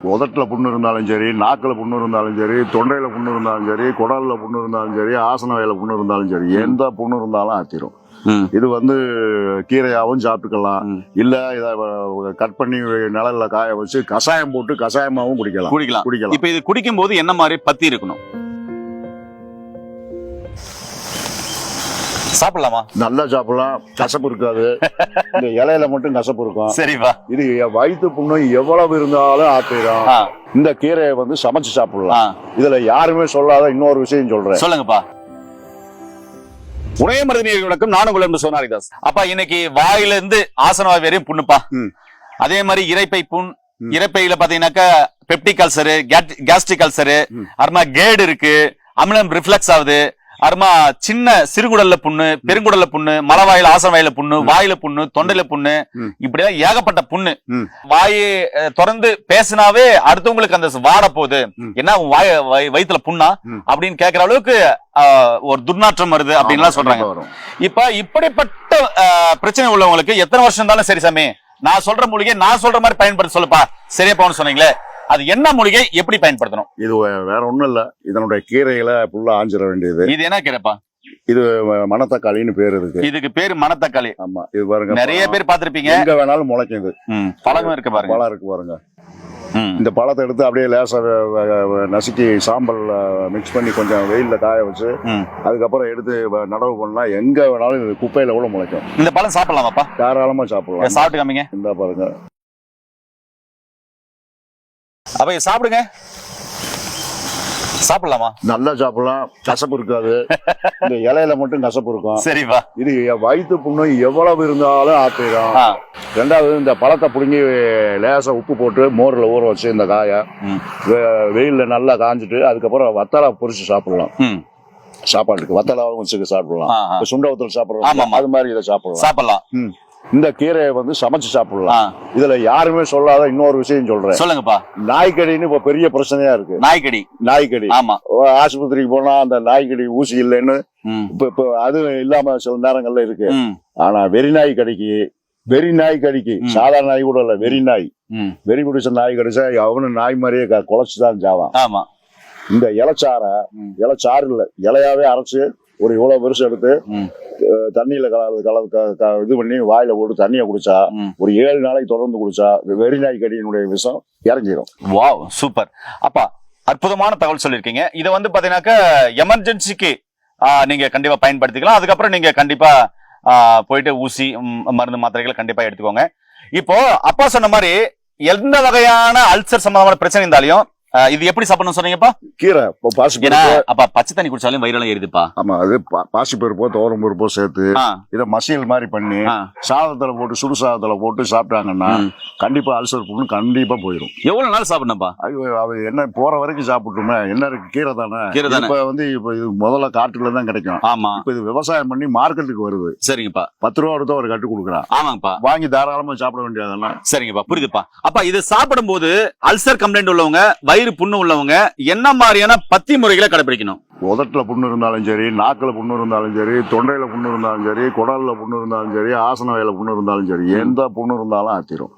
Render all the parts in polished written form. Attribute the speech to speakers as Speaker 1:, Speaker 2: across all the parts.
Speaker 1: உதட்டில் புண்ணு இருந்தாலும் சரி, நாக்கில் புண்ணு இருந்தாலும் சரி, தொண்டையில் புண்ணு இருந்தாலும் சரி, குடலில் புண்ணு இருந்தாலும் சரி, ஆசன வயலில் புண்ணு இருந்தாலும் சரி, எந்த புண்ணு இருந்தாலும் ஆத்திரும். இது கீரையாவும் சாப்பிட்டுக்கலாம். இல்ல இத கட் பண்ணி நிழல்ல காய வச்சு கஷாயம் போட்டு கஷாயமாவும் குடிக்கலாம்.
Speaker 2: இப்ப இது குடிக்கும் போது என்ன மாதிரி பத்தி இருக்கணும்? சாப்பிடலாமா?
Speaker 1: நல்லா சாப்பிடலாம். கசப்பு இருக்காது. இந்த இலையில மட்டும் கசப்பு இருக்கும்.
Speaker 2: சரிப்பா.
Speaker 1: இது வயிற்று புண்ணு எவ்வளவு இருந்தாலும் ஆத்திரும். இந்த கீரையை சமைச்சு சாப்பிடலாம். இதுல யாருமே சொல்லாத இன்னொரு விஷயம் சொல்றேன்.
Speaker 2: சொல்லுங்கப்பா. உடையமருதி வணக்கம். நானும் உங்கள் சோனாரிதாஸ். அப்பா, இன்னைக்கு வாயில இருந்து ஆசனவாய் வரையும் புண்ணுப்பா. அதே மாதிரி இரைப்பை புண், இரைப்பையில பாத்தீங்கன்னாக்கா பெப்டிக் அல்சரு, கேஸ்ட்ரிக் அல்சரு, அப்புறமா கேடு இருக்கு, அமிலம் ரிஃப்ளெக்ஸ் ஆகுது, அப்புறமா சின்ன சிறுகுடல்ல புண்ணு, பெருங்குடல்ல புண்ணு, மலவாயில ஆசனவாயில புண்ணு, வாயில புண்ணு, தொண்டையில புண்ணு, இப்படிதான் ஏகப்பட்ட புண்ணு. வாயை திறந்து பேசினாவே அடுத்தவங்களுக்கு அந்த வாட போகுது, என்ன வயிற்றுல புண்ணா அப்படின்னு கேட்கிற அளவுக்கு ஒரு துர்நாற்றம் வருது அப்படின்னு சொல்றாங்க. இப்ப இப்படிப்பட்ட பிரச்சனை உள்ளவங்களுக்கு எத்தனை வருஷம் இருந்தாலும் சரி சாமி, நான் சொல்ற மூலிகை நான் சொல்ற மாதிரி பயன்படுத்த சொல்லுப்பா சரியா போன்னு சொன்னீங்களே, அது என்ன மூலிகை, எப்படி பயன்படுத்தணும்?
Speaker 1: இது வேற ஒண்ணும் இல்ல, இதனுடைய கீரைகளை ஃபுல்லா ஆஞ்சிட வேண்டியது.
Speaker 2: இது என்ன கீரைப்பா?
Speaker 1: இது மணத்தக்காளின்னு பேரு இருக்கு.
Speaker 2: இதுக்கு பேரு மணத்தக்காளி.
Speaker 1: ஆமா, இது பாருங்க,
Speaker 2: நிறைய பேர் பாத்திருப்பீங்க.
Speaker 1: எங்க வேணாலும் முளைக்கும். இது
Speaker 2: பழமும் இருக்கு பாருங்க.
Speaker 1: பழம் இருக்கு பாருங்க. இந்த பழத்தை எடுத்து அப்படியே லேசா நசுக்கி சாம்பல் மிக்ஸ் பண்ணி கொஞ்சம் வெயில்ல காய வச்சு அதுக்கப்புறம் எடுத்து நடவு பண்ணா எங்க வேணாலும் இது குப்பையில கூட முளைக்கும்.
Speaker 2: இந்த பழம் சாப்பிடலாமாப்பா?
Speaker 1: தாராளமா சாப்பிடலாம்.
Speaker 2: சாப்பிட்டு காமிங்க.
Speaker 1: இந்த பாருங்க.
Speaker 2: அப்ப சாப்பிடுங்க. சாப்பிடலாமா?
Speaker 1: நல்லா சாப்பிடலாம். கசப்பு இருக்காது. இந்த இலையில மட்டும் கசப்பு இருக்கும்.
Speaker 2: சரிப்பா.
Speaker 1: இது வயிற்று புண்ணு எவ்வளவு இருந்தாலும் ஆத்திரும். ரெண்டாவது, இந்த பழத்தை புடுங்கி லேசா உப்பு போட்டு மோர்ல ஊற வச்சு இந்த காய வெயில்ல நல்லா காஞ்சிட்டு அதுக்கப்புறம் வத்தலா பொரிச்சு சாப்பிடலாம். சாப்பாட்டுக்கு வத்தலாவும் வச்சு சாப்பிடலாம். சுண்ட வத்தல் சாப்பிடலாம், அது மாதிரி இதை சாப்பிடலாம். இந்த கீரையை சமைச்சு சாப்பிடலாம். இதுல யாருமே சொல்லாத இன்னொரு விஷயம் சொல்றேன்.
Speaker 2: சொல்லுங்கப்பா.
Speaker 1: நாய்க்கடின்னு இப்ப பெரிய பிரச்சனையா இருக்கு. நாய்க்கடி.
Speaker 2: ஆமா,
Speaker 1: ஆஸ்பத்திரிக்கு போனா அந்த நாய்க்கடி ஊசி இல்லைன்னு இப்ப அது இல்லாம சில நேரங்கள்ல இருக்கு. ஆனா வெறி நாய் கடிக்கு சாதாரண நாய் கூட இல்ல, வெறி நாய், வெறி பிடிச்ச நாய் கடிச்சா அவனு நாய் மாதிரியே குலைச்சுதான் ஜாவான்.
Speaker 2: ஆமா.
Speaker 1: இந்த இலைச்சாறு இல்ல, இலையாவே அரைச்சு ஒரு இவ்வளவு பெருசு எடுத்து தண்ணியில இது பண்ணி வாயில போட்டு தண்ணியை குடிச்சா ஒரு 7 நாளைக்கு தொடர்ந்து குடிச்சா வெறி நாய் கடியினுடைய விஷம் இறங்கிடும்.
Speaker 2: Wow, super. அப்பா, அற்புதமான தகவல் சொல்லிருக்கீங்க. இதை பாத்தீங்கன்னாக்கா எமர்ஜென்சிக்கு நீங்க கண்டிப்பா பயன்படுத்திக்கலாம். அதுக்கப்புறம் நீங்க கண்டிப்பா போயிட்டு ஊசி மருந்து மாத்திரைகளை கண்டிப்பா எடுத்துக்கோங்க. இப்போ அப்பா சொன்ன மாதிரி எந்த வகையான அல்சர் சம்பந்தமான பிரச்சனை இருந்தாலும் இது எப்படி சாப்பிடணும் சொன்னீங்கப்பா? கீரை அப்ப பச்சை தண்ணி குடிச்சாலும் வயிறெல்லாம் ஏறுதுப்பா.
Speaker 1: ஆமா, அது பாசி பருப்போ துவரம் பருப்போ சேர்த்து இதை மசியல் மாதிரி பண்ணி சாதத்துல போட்டு சுடு சாதத்துல போட்டு சாப்பிட்டாங்கன்னா கண்டிப்பா அல்சர் புண்ணு கண்டிப்பா போயிடும்.
Speaker 2: எவ்வளவு நாள் சாப்பிடணும்ப்பா?
Speaker 1: அது என்ன போற வரைக்கும் சாப்பிட்டுமே, என்ன இருக்கு, கீரை தானே. இப்ப இப்ப இது முதல்ல காட்டுல தான் கிடைக்கும்.
Speaker 2: ஆமா.
Speaker 1: இப்ப இது விவசாயம் பண்ணி மார்க்கெட்டுக்கு வருது.
Speaker 2: சரிங்கப்பா.
Speaker 1: 10 ரூபா கொடுத்தா ஒரு கட்டு கொடுக்குறான்.
Speaker 2: ஆமாங்கப்பா.
Speaker 1: வாங்கி தாராளமா சாப்பிட வேண்டியதெல்லாம்.
Speaker 2: சரிங்கப்பா, புரியுதுப்பா. அப்ப இது சாப்பிடும் போது அல்சர் கம்ப்ளைண்ட் உள்ளவங்க, வயிறு புண்ணு உள்ளவங்க என்ன மாதிரியான பத்தி முறைகளை கடைபிடிக்கணும்?
Speaker 1: உதட்டுல புண்ணு இருந்தாலும் சரி, நாக்கில் புண்ணு இருந்தாலும் சரி, தொண்டையில புண்ணு இருந்தாலும் சரி, குடல்ல புண்ணு இருந்தாலும் சரி, ஆசன வயல புண்ணு இருந்தாலும் சரி, எந்த புண்ணு இருந்தாலும் ஆத்திரும்.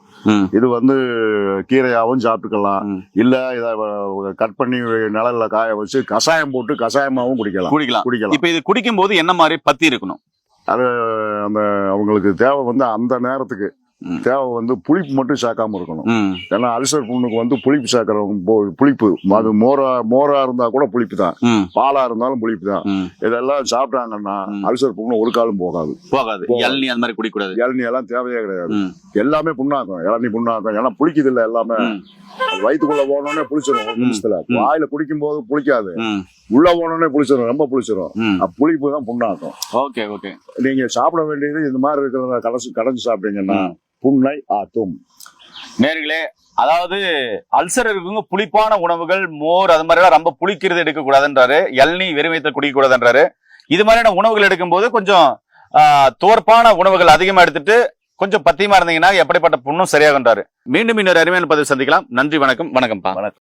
Speaker 1: இது கீரையாவும் சாப்பிட்டுக்கலாம். இல்ல இத கட் பண்ணி நிழல்ல காய வச்சு கஷாயம் போட்டு கஷாயமாவும் குடிக்கலாம்.
Speaker 2: இப்ப இது குடிக்கும் போது என்ன மாதிரி பத்தி இருக்கணும்?
Speaker 1: அது அவங்களுக்கு தேவை அந்த நேரத்துக்கு தேவை புளிப்பு மட்டும் சேர்க்காம இருக்கணும். ஏன்னா அல்சர் புண்ணுக்கு புளிப்பு சேர்க்கறவங்க புளிப்பு, அது மோரா இருந்தா கூட புளிப்பு தான், பாலா இருந்தாலும் புளிப்பு தான். இதெல்லாம் சாப்பிட்டாங்கன்னா அல்சர் புண்ணு ஒரு காலம் போகாது.
Speaker 2: இளநீ அந்த மாதிரி குடிக்கூடாது.
Speaker 1: இளநீ எல்லாம் தேவையே கிடையாது. எல்லாமே புண்ணாக்கும். இளநீ புண்ணாக்கும். ஏன்னா புளிக்குது இல்ல, எல்லாமே வயிற்றுக்குள்ள போனோடனே புளிச்சிடும். ஒரு நிமிஷத்துல வாயில குடிக்கும் போது புளிக்காது, உள்ள போனோடனே புளிச்சிடும், ரொம்ப புளிச்சிடும். புளிப்பு தான் புண்ணாக்கும். நீங்க சாப்பிட வேண்டியது இந்த மாதிரி இருக்கிறத கடைஞ்சு சாப்பிட்டீங்கன்னா புண்ணை ஆத்தும்.
Speaker 2: நேர்களே, அதாவது அல்சர் இருக்குங்க புளிப்பான உணவுகள், மோர், அது மாதிரி எல்லாம் ரொம்ப புளிக்கிறது எடுக்க கூடாதுன்றாரு. இளநீ வெறும் வயித்துல குடிக்க கூடாதுன்றாரு. இது மாதிரியான உணவுகள் எடுக்கும் போது கொஞ்சம் தோற்பான உணவுகள் அதிகமா எடுத்துட்டு கொஞ்சம் பத்தியமா இருந்தீங்கன்னா எப்படிப்பட்ட புண்ணும் சரியாகன்றாரு. மீண்டும் இன்னொரு அருமையான பதிவு சந்திக்கலாம். நன்றி, வணக்கம். வணக்கம்ப்பா.